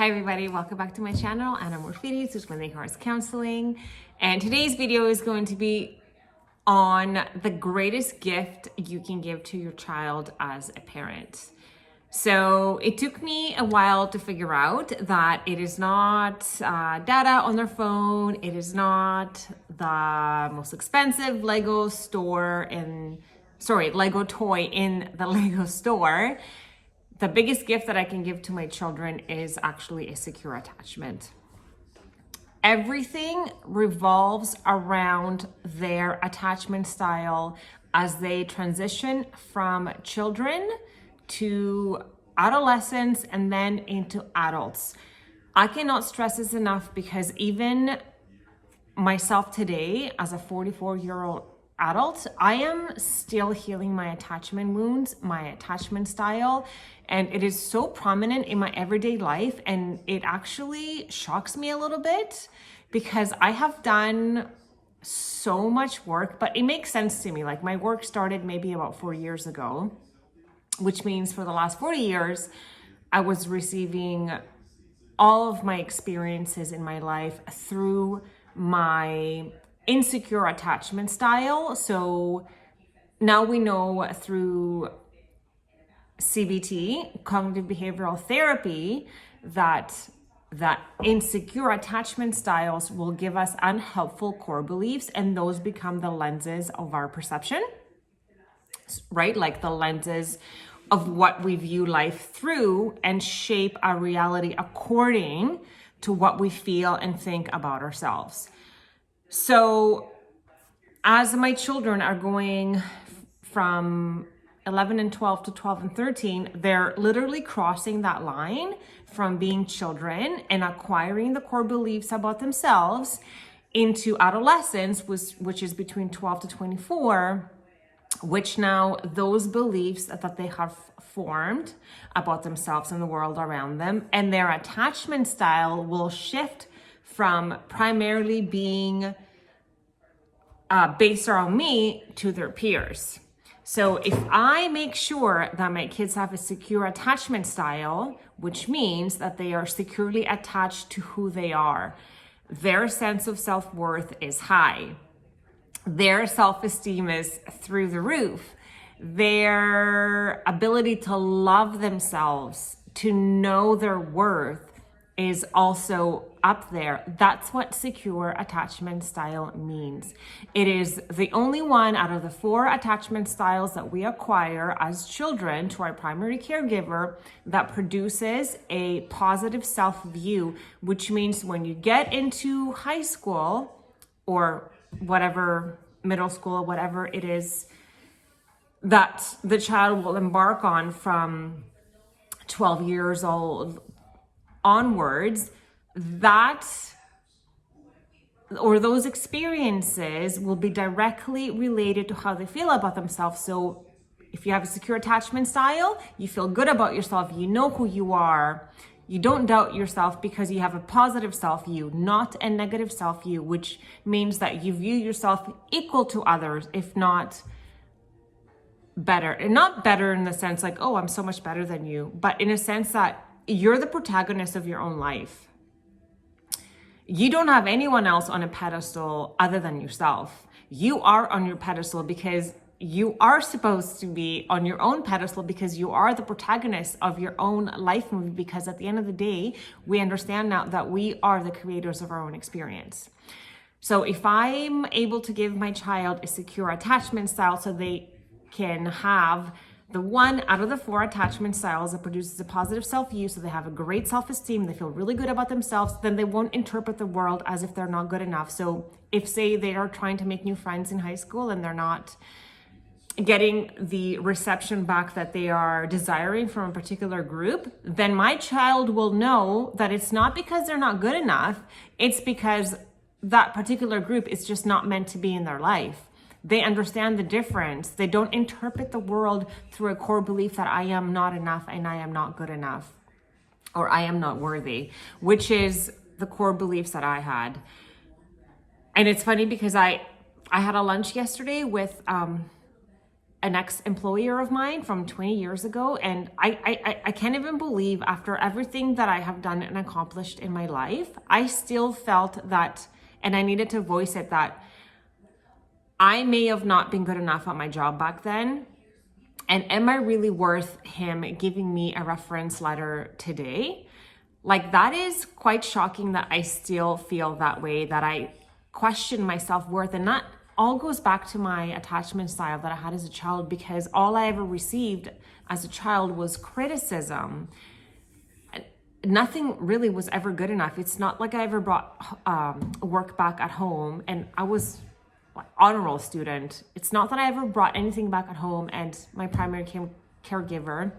Hi everybody, welcome back to my channel. Anna Morfidis, who's with Horse Counseling. And today's video is going to be on the greatest gift you can give to your child as a parent. So it took me a while to figure out that it is not data on their phone. It is not the most expensive Lego toy in the Lego store. The biggest gift that I can give to my children is actually a secure attachment. Everything revolves around their attachment style as they transition from children to adolescents and then into adults. I cannot stress this enough because even myself today, as a 44-year-old adult, I am still healing my attachment wounds, my attachment style, and it is so prominent in my everyday life, and it actually shocks me a little bit because I have done so much work, but it makes sense to me. Like, my work started maybe about 4 years ago, which means for the last 40 years, I was receiving all of my experiences in my life through my insecure attachment style. So now we know through CBT, cognitive behavioral therapy, that insecure attachment styles will give us unhelpful core beliefs, and those become the lenses of our perception, right? Like the lenses of what we view life through and shape our reality according to what we feel and think about ourselves. So as my children are going from 11 and 12 to 12 and 13, they're literally crossing that line from being children and acquiring the core beliefs about themselves into adolescence, which is between 12 to 24, which now those beliefs that they have formed about themselves and the world around them and their attachment style will shift from primarily being based around me to their peers. So if I make sure that my kids have a secure attachment style, which means that they are securely attached to who they are, their sense of self-worth is high, their self-esteem is through the roof, their ability to love themselves, to know their worth is also up there. That's what secure attachment style means. It is the only one out of the 4 attachment styles that we acquire as children to our primary caregiver that produces a positive self-view, which means when you get into high school or whatever, middle school, whatever it is that the child will embark on from 12 years old onwards, those experiences will be directly related to how they feel about themselves. So if you have a secure attachment style, you feel good about yourself, you know who you are, you don't doubt yourself because you have a positive self-view, not a negative self-view, which means that you view yourself equal to others, if not better. And not better in the sense like, oh, I'm so much better than you, but in a sense that you're the protagonist of your own life. You don't have anyone else on a pedestal other than yourself. You are on your pedestal because you are supposed to be on your own pedestal because you are the protagonist of your own life movie, because at the end of the day, we understand now that we are the creators of our own experience. So if I'm able to give my child a secure attachment style so they can have the one out of the 4 attachment styles that produces a positive self-view, so they have a great self-esteem, they feel really good about themselves, then they won't interpret the world as if they're not good enough. So if, say, they are trying to make new friends in high school and they're not getting the reception back that they are desiring from a particular group, then my child will know that it's not because they're not good enough, it's because that particular group is just not meant to be in their life. They understand the difference. They don't interpret the world through a core belief that I am not enough and I am not good enough or I am not worthy, which is the core beliefs that I had. And it's funny because I had a lunch yesterday with a an ex-employer of mine from 20 years ago. And I can't even believe, after everything that I have done and accomplished in my life, I still felt that, and I needed to voice it, that I may have not been good enough at my job back then. And am I really worth him giving me a reference letter today? Like, that is quite shocking that I still feel that way, that I question my self-worth. And that all goes back to my attachment style that I had as a child, because all I ever received as a child was criticism. Nothing really was ever good enough. It's not like I ever brought work back at home, and I was honor roll student. It's not that I ever brought anything back at home and my primary caregiver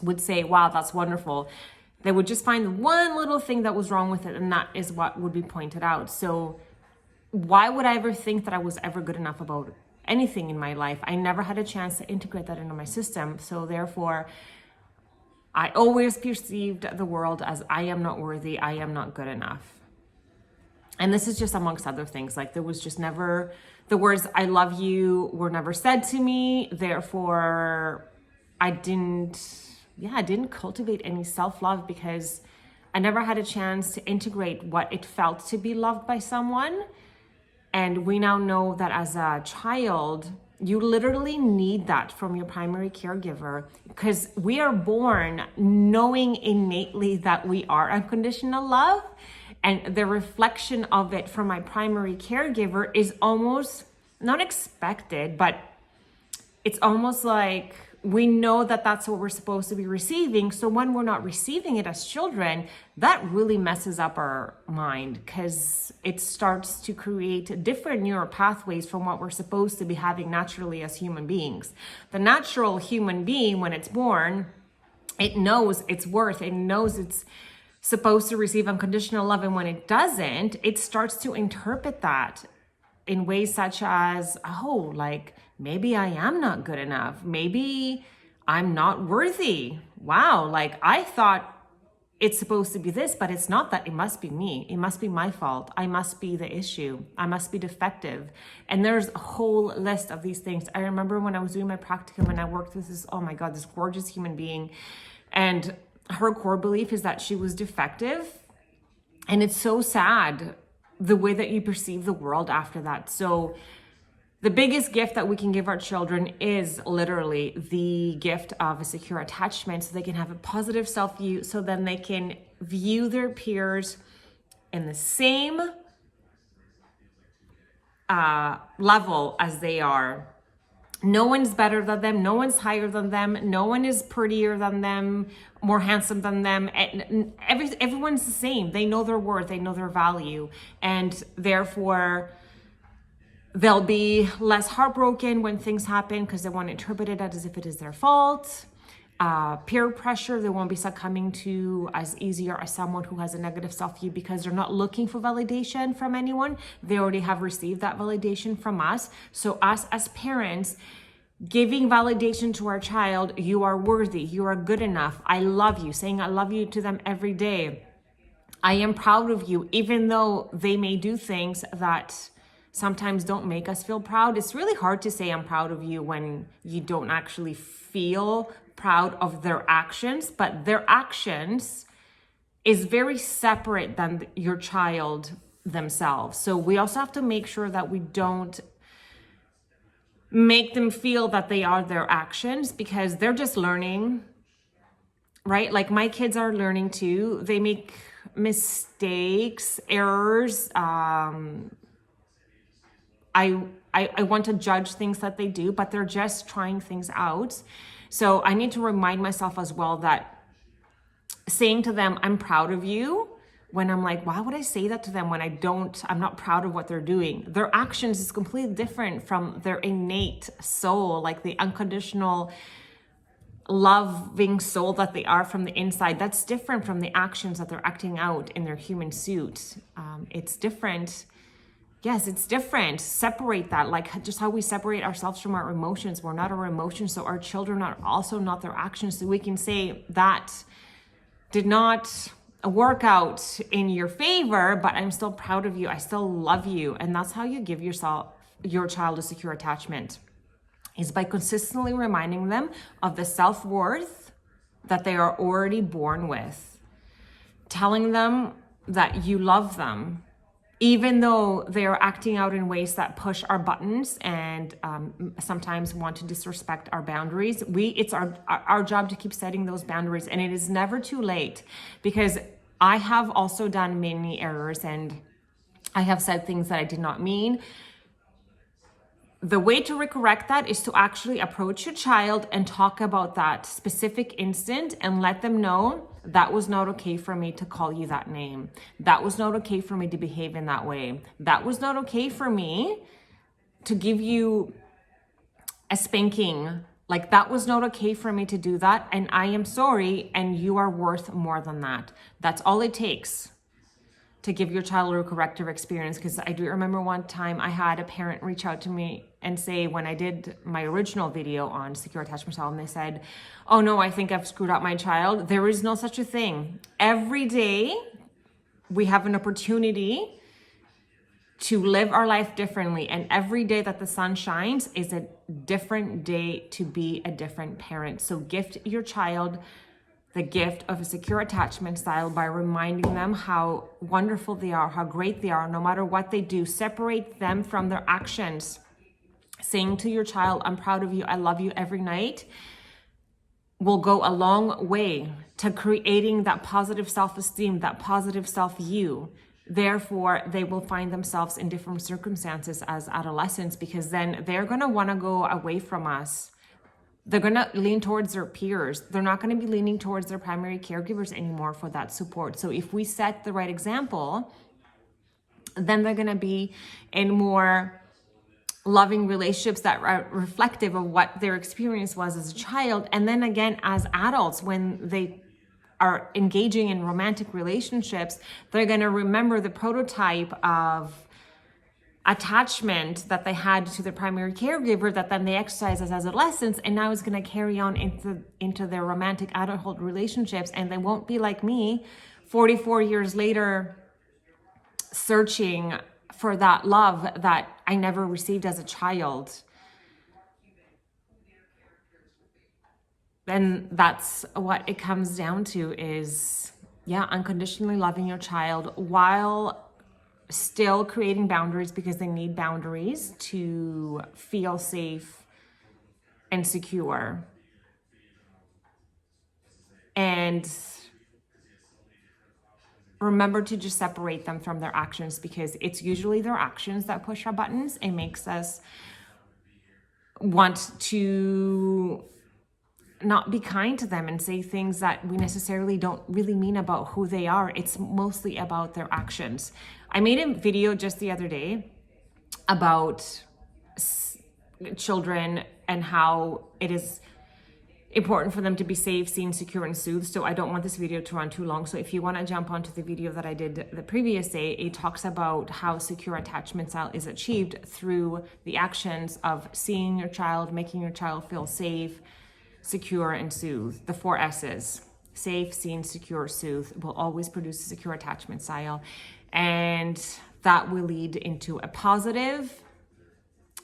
would say, wow, that's wonderful. They would just find one little thing that was wrong with it, and that is what would be pointed out. So why would I ever think that I was ever good enough about anything in my life? I never had a chance to integrate that into my system. So therefore, I always perceived the world as I am not worthy, I am not good enough. And this is just amongst other things. Like, there was just never, the words I love you were never said to me. Therefore, I didn't cultivate any self-love, because I never had a chance to integrate what it felt to be loved by someone. And we now know that as a child, you literally need that from your primary caregiver, because we are born knowing innately that we are unconditional love. And the reflection of it from my primary caregiver is almost not expected, but it's almost like we know that that's what we're supposed to be receiving. So when we're not receiving it as children, that really messes up our mind, because it starts to create different neural pathways from what we're supposed to be having naturally as human beings. The natural human being, when it's born, it knows its worth, it knows it's supposed to receive unconditional love, and when it doesn't, it starts to interpret that in ways such as, oh, like, maybe I am not good enough, maybe I'm not worthy. Wow, like, I thought it's supposed to be this, but it's not that. It must be me, it must be my fault, I must be the issue, I must be defective. And there's a whole list of these things. I remember when I was doing my practicum and I worked with this, oh my God, this gorgeous human being, and her core belief is that she was defective. And it's so sad the way that you perceive the world after that. So the biggest gift that we can give our children is literally the gift of a secure attachment, so they can have a positive self-view, so then they can view their peers in the same level as they are. No one's better than them. No one's higher than them. No one is prettier than them, more handsome than them. Everyone's the same. They know their worth. They know their value. And therefore, they'll be less heartbroken when things happen, because they won't interpret it as if it is their fault. Peer pressure, they won't be succumbing to as easier as someone who has a negative self-view, because they're not looking for validation from anyone. They already have received that validation from us. So us as parents, giving validation to our child, you are worthy, you are good enough, I love you, saying I love you to them every day. I am proud of you, even though they may do things that sometimes don't make us feel proud. It's really hard to say I'm proud of you when you don't actually feel proud of their actions, but their actions is very separate than your child themselves. So we also have to make sure that we don't make them feel that they are their actions, because they're just learning, right? Like, my kids are learning too. They make mistakes, errors. I want to judge things that they do, but they're just trying things out. So I need to remind myself as well that saying to them, I'm proud of you, when I'm like, why would I say that to them when I'm not proud of what they're doing? Their actions is completely different from their innate soul, like the unconditional loving soul that they are from the inside. That's different from the actions that they're acting out in their human suit. It's different. Yes, it's different. Separate that, like just how we separate ourselves from our emotions. We're not our emotions, so our children are also not their actions. So we can say that did not work out in your favor, but I'm still proud of you. I still love you. And that's how you give your child a secure attachment. is by consistently reminding them of the self-worth that they are already born with, telling them that you love them, even though they are acting out in ways that push our buttons and sometimes want to disrespect our boundaries. It's our job to keep setting those boundaries, and it is never too late, because I have also done many errors and I have said things that I did not mean. The way to correct that is to actually approach your child and talk about that specific instant and let them know that was not okay for me to call you that name. That was not okay for me to behave in that way. That was not okay for me to give you a spanking. Like, that was not okay for me to do that. And I am sorry. And you are worth more than that. That's all it takes to give your child a corrective experience. Because I do remember one time I had a parent reach out to me and say, when I did my original video on secure attachment style, and they said, oh no, I think I've screwed up my child. There is no such a thing. Every day we have an opportunity to live our life differently. And every day that the sun shines is a different day to be a different parent. So gift your child the gift of a secure attachment style by reminding them how wonderful they are, how great they are, no matter what they do. Separate them from their actions. Saying to your child, I'm proud of you, I love you every night, will go a long way to creating that positive self-esteem, that positive self-view. Therefore, they will find themselves in different circumstances as adolescents, because then they're going to want to go away from us. They're going to lean towards their peers. They're not going to be leaning towards their primary caregivers anymore for that support. So if we set the right example, then they're going to be in more loving relationships that are reflective of what their experience was as a child. And then again, as adults, when they are engaging in romantic relationships, they're going to remember the prototype of attachment that they had to their primary caregiver that then they exercise as adolescents, and now it's going to carry on into their romantic adulthood relationships. And they won't be like me 44 years later searching for that love that I never received as a child. And that's what it comes down to is, unconditionally loving your child while still creating boundaries, because they need boundaries to feel safe and secure. And remember to just separate them from their actions, because it's usually their actions that push our buttons and makes us want to not be kind to them and say things that we necessarily don't really mean about who they are. It's mostly about their actions. I made a video just the other day about children and how it is important for them to be safe, seen, secure, and soothed. So I don't want this video to run too long. So if you want to jump onto the video that I did the previous day, it talks about how secure attachment style is achieved through the actions of seeing your child, making your child feel safe, secure, and soothe. The 4 S's: safe, seen, secure, soothe, will always produce a secure attachment style. And that will lead into a positive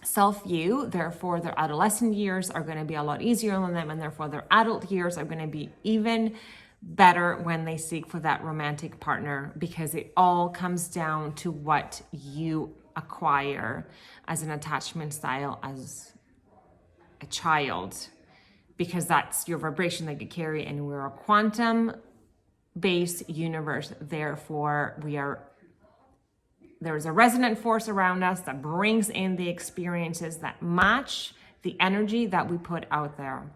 self-view. Therefore, their adolescent years are going to be a lot easier on them, and therefore their adult years are going to be even better when they seek for that romantic partner, because it all comes down to what you acquire as an attachment style as a child, because that's your vibration that you carry, and we're a quantum-based universe. Therefore, there's a resonant force around us that brings in the experiences that match the energy that we put out there.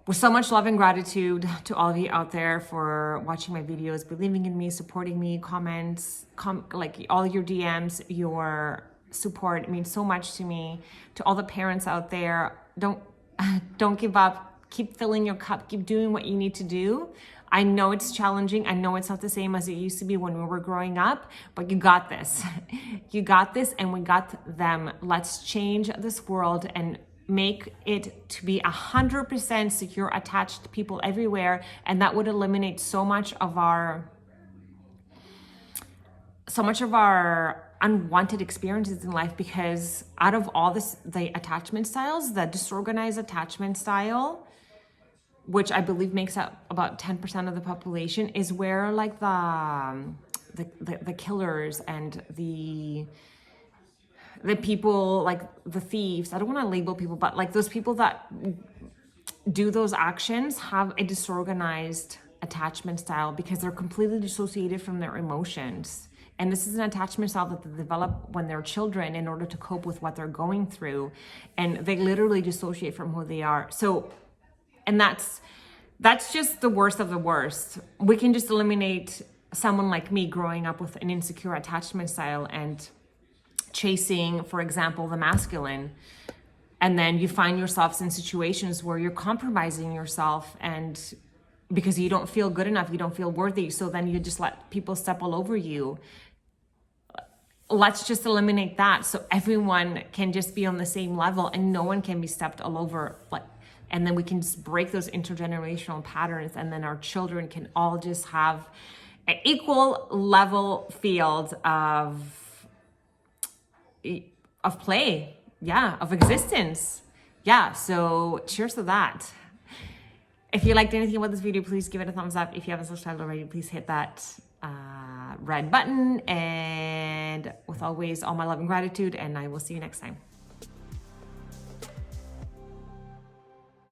With so much love and gratitude to all of you out there for watching my videos, believing in me, supporting me, comments, like all your DMs, your support means so much to me. To all the parents out there, don't give up. Keep filling your cup. Keep doing what you need to do. I know it's challenging. I know it's not the same as it used to be when we were growing up, but you got this. You got this, and we got them. Let's change this world and make it to be 100% secure, attached people everywhere. And that would eliminate so much of our unwanted experiences in life, because out of all the attachment styles, the disorganized attachment style, which I believe makes up about 10% of the population, is where like the killers and the people, like the thieves, I don't want to label people, but like those people that do those actions have a disorganized attachment style, because they're completely dissociated from their emotions. And this is an attachment style that they develop when they're children in order to cope with what they're going through. And they literally dissociate from who they are. So, and that's just the worst of the worst. We can just eliminate someone like me growing up with an insecure attachment style and chasing, for example, the masculine. And then you find yourselves in situations where you're compromising yourself, and because you don't feel good enough, you don't feel worthy. So then you just let people step all over you. Let's just eliminate that, so everyone can just be on the same level and no one can be stepped all over. And then we can just break those intergenerational patterns, and then our children can all just have an equal level field of play, of existence. So cheers to that. If you liked anything about this video, please give it a thumbs up. If you haven't subscribed already, please hit that red button. And with always all my love and gratitude, and I will see you next time.